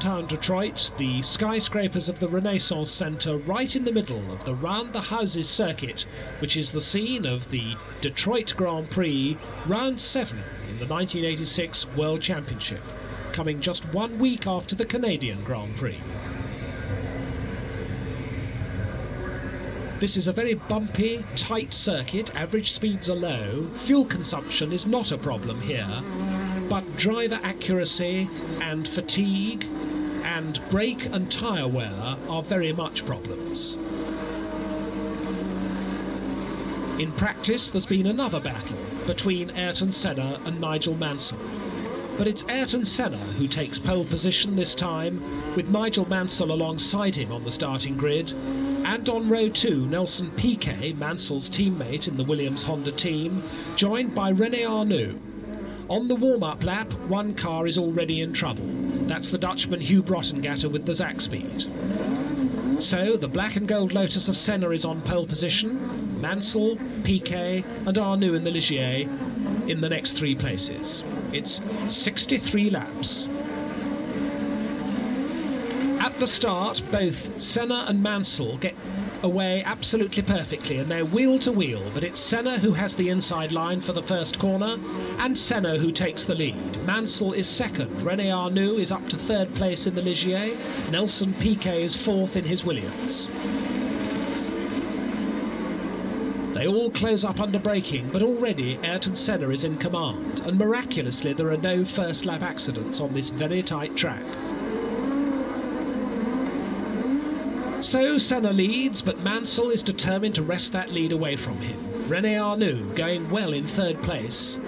Downtown Detroit, the skyscrapers of the Renaissance Center right in the middle of the Round the Houses circuit, which is the scene of the Detroit Grand Prix Round 7 in the 1986 World Championship, coming just 1 week after the Canadian Grand Prix. This is a very bumpy, tight circuit, average speeds are low, fuel consumption is not a problem here, but driver accuracy and fatigue and brake and tyre wear are very much problems. In practice, there's been another battle between Ayrton Senna and Nigel Mansell. But it's Ayrton Senna who takes pole position this time, with Nigel Mansell alongside him on the starting grid. And on row 2, Nelson Piquet, Mansell's teammate in the Williams-Honda team, joined by René Arnoux. On the warm-up lap, one car is already in trouble. That's the Dutchman Hugh Brottengatter with the Zack-Speed. So the black and gold Lotus of Senna is on pole position, Mansell, Piquet and Arnoux in the Ligier in the next 3 places. It's 63 laps. At the start, both Senna and Mansell get away absolutely perfectly and they're wheel to wheel, but it's Senna who has the inside line for the first corner and Senna who takes the lead. Mansell is second, René Arnoux is up to 3rd place in the Ligier, Nelson Piquet is 4th in his Williams. They all close up under braking, but already Ayrton Senna is in command, and miraculously there are no first lap accidents on this very tight track. So Senna leads, but Mansell is determined to wrest that lead away from him. René Arnoux going well in 3rd place.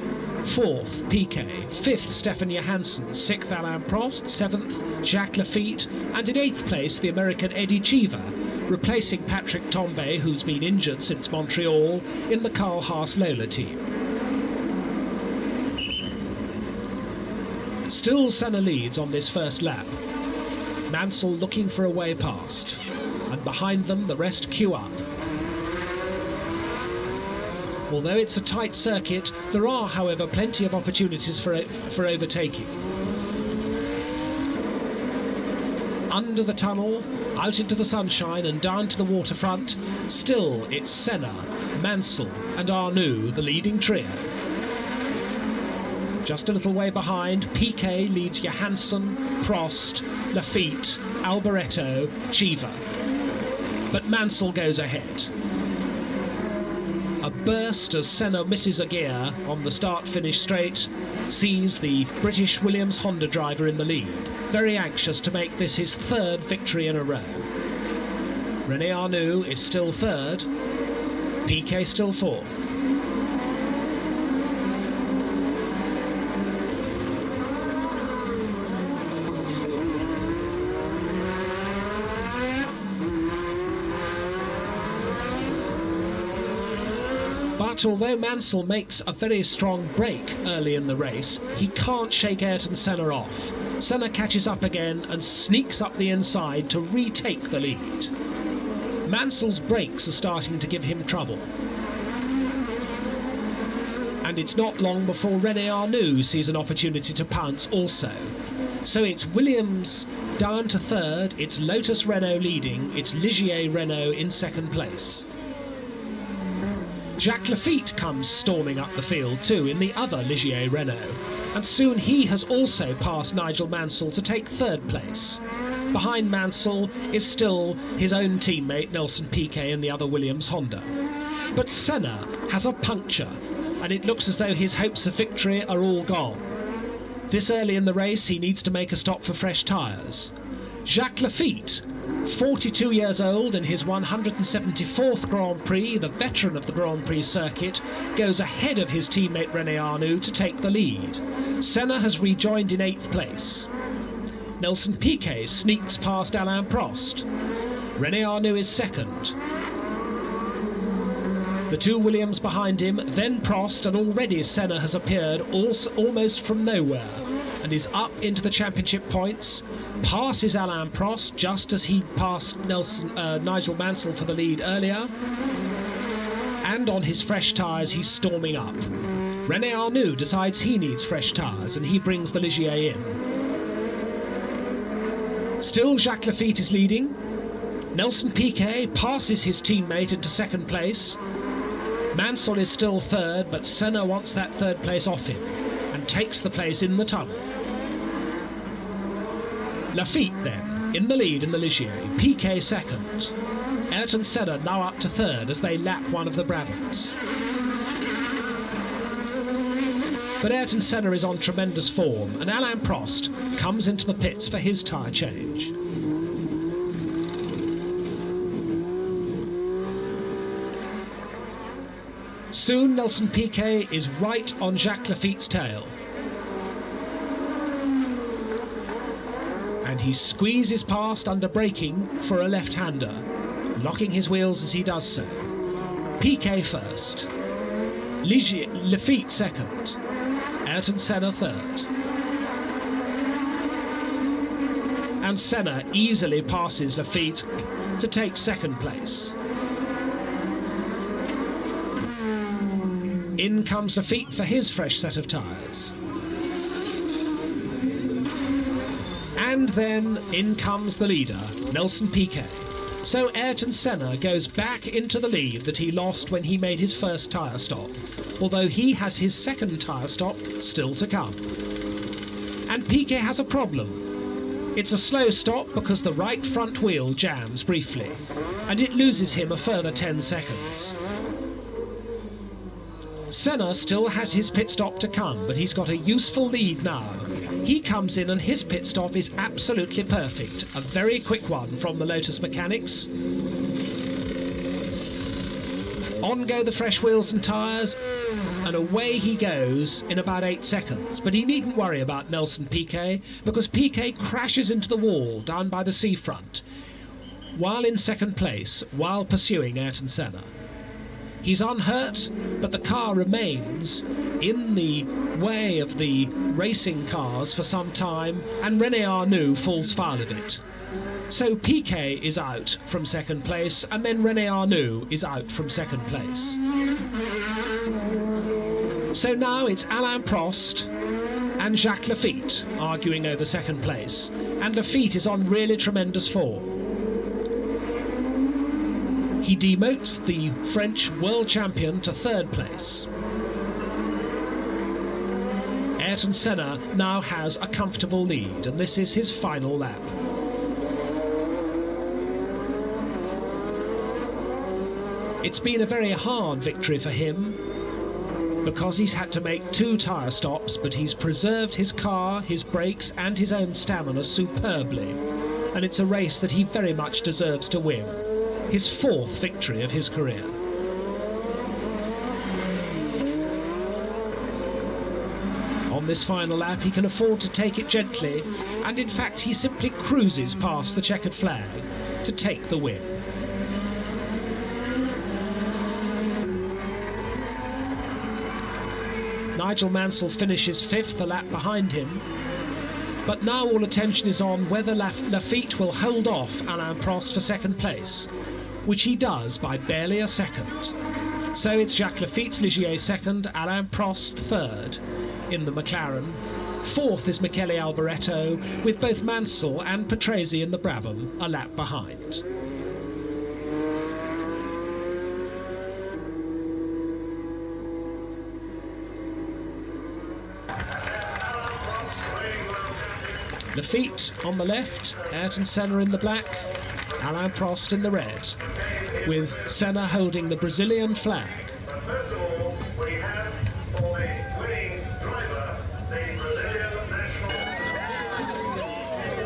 4th, Piquet. 5th, Stefan Johansson. 6th, Alain Prost. 7th, Jacques Lafitte. And in 8th place, the American Eddie Cheever, replacing Patrick Tambay, who's been injured since Montreal, in the Carl Haas Lola team. Still Senna leads on this first lap. Mansell looking for a way past. And behind them, the rest queue up. Although it's a tight circuit, there are, however, plenty of opportunities for overtaking. Under the tunnel, out into the sunshine and down to the waterfront, still it's Senna, Mansell and Arnoux, the leading trio. Just a little way behind, Piquet leads Johansson, Prost, Lafitte, Alboreto, Cheever. But Mansell goes ahead. A burst as Senna misses a gear on the start-finish straight sees the British Williams-Honda driver in the lead, very anxious to make this his 3rd victory in a row. René Arnoux is still 3rd, Piquet still 4th. But although Mansell makes a very strong break early in the race, he can't shake Ayrton Senna off. Senna catches up again and sneaks up the inside to retake the lead. Mansell's brakes are starting to give him trouble. And it's not long before René Arnoux sees an opportunity to pounce also. So it's Williams down to 3rd, it's Lotus Renault leading, it's Ligier Renault in 2nd place. Jacques Lafitte comes storming up the field too in the other Ligier Renault, and soon he has also passed Nigel Mansell to take 3rd place. Behind Mansell is still his own teammate Nelson Piquet in the other Williams Honda. But Senna has a puncture, and it looks as though his hopes of victory are all gone. This early in the race he needs to make a stop for fresh tyres. Jacques Lafitte, 42 years old in his 174th Grand Prix, the veteran of the Grand Prix circuit, goes ahead of his teammate René Arnoux to take the lead. Senna has rejoined in 8th place. Nelson Piquet sneaks past Alain Prost. René Arnoux is 2nd. The 2 Williams behind him, then Prost, and already Senna has appeared almost from nowhere and is up into the championship points, passes Alain Prost just as he passed Nigel Mansell for the lead earlier, and on his fresh tyres he's storming up. René Arnoux decides he needs fresh tyres and he brings the Ligier in. Still Jacques Lafitte is leading. Nelson Piquet passes his teammate into second place. Mansell is still third, but Senna wants that third place off him and takes the place in the tunnel. Lafitte then, in the lead in the Ligier, Piquet second. Ayrton Senna now up to third as they lap one of the Brabhams. But Ayrton Senna is on tremendous form, and Alain Prost comes into the pits for his tyre change. Soon Nelson Piquet is right on Jacques Lafitte's tail. And he squeezes past under braking for a left-hander, locking his wheels as he does so. Piquet first, Lafitte second, Ayrton Senna third. And Senna easily passes Lafitte to take second place. In comes Lafitte for his fresh set of tyres. And then in comes the leader, Nelson Piquet. So Ayrton Senna goes back into the lead that he lost when he made his first tyre stop, although he has his second tyre stop still to come. And Piquet has a problem. It's a slow stop because the right front wheel jams briefly, and it loses him a further 10 seconds. Senna still has his pit stop to come, but he's got a useful lead now. He comes in and his pit stop is absolutely perfect. A very quick one from the Lotus mechanics. On go the fresh wheels and tyres, and away he goes in about 8 seconds. But he needn't worry about Nelson Piquet, because Piquet crashes into the wall down by the seafront, while in second place, while pursuing Ayrton Senna. He's unhurt, but the car remains in the way of the racing cars for some time, and René Arnoux falls foul of it. So Piquet is out from second place, and then René Arnoux is out from second place. So now it's Alain Prost and Jacques Lafitte arguing over second place, and Lafitte is on really tremendous form. He demotes the French world champion to third place. Ayrton Senna now has a comfortable lead, and this is his final lap. It's been a very hard victory for him because he's had to make 2 tyre stops, but he's preserved his car, his brakes and his own stamina superbly, and it's a race that he very much deserves to win. His 4th victory of his career. On this final lap he can afford to take it gently, and in fact he simply cruises past the checkered flag to take the win. Nigel Mansell finishes 5th, a lap behind him. But now all attention is on whether Lafitte will hold off Alain Prost for second place, which he does by barely a second. So it's Jacques Lafitte's Ligier second, Alain Prost third in the McLaren. 4th is Michele Alboreto, with both Mansell and Patrese in the Brabham a lap behind. Lafitte on the left, Ayrton Senna in the black, Alain Prost in the red, with Senna holding the Brazilian flag.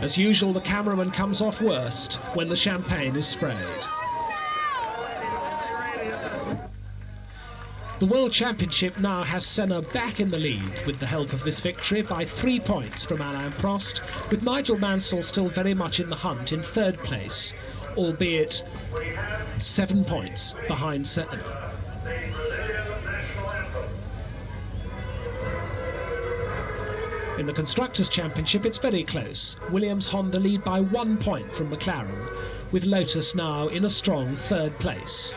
As usual, the cameraman comes off worst when the champagne is sprayed. The World Championship now has Senna back in the lead with the help of this victory by 3 points from Alain Prost, with Nigel Mansell still very much in the hunt in third place, albeit 7 points behind Senna. In the Constructors' Championship it's very close. Williams-Honda lead by 1 point from McLaren, with Lotus now in a strong third place.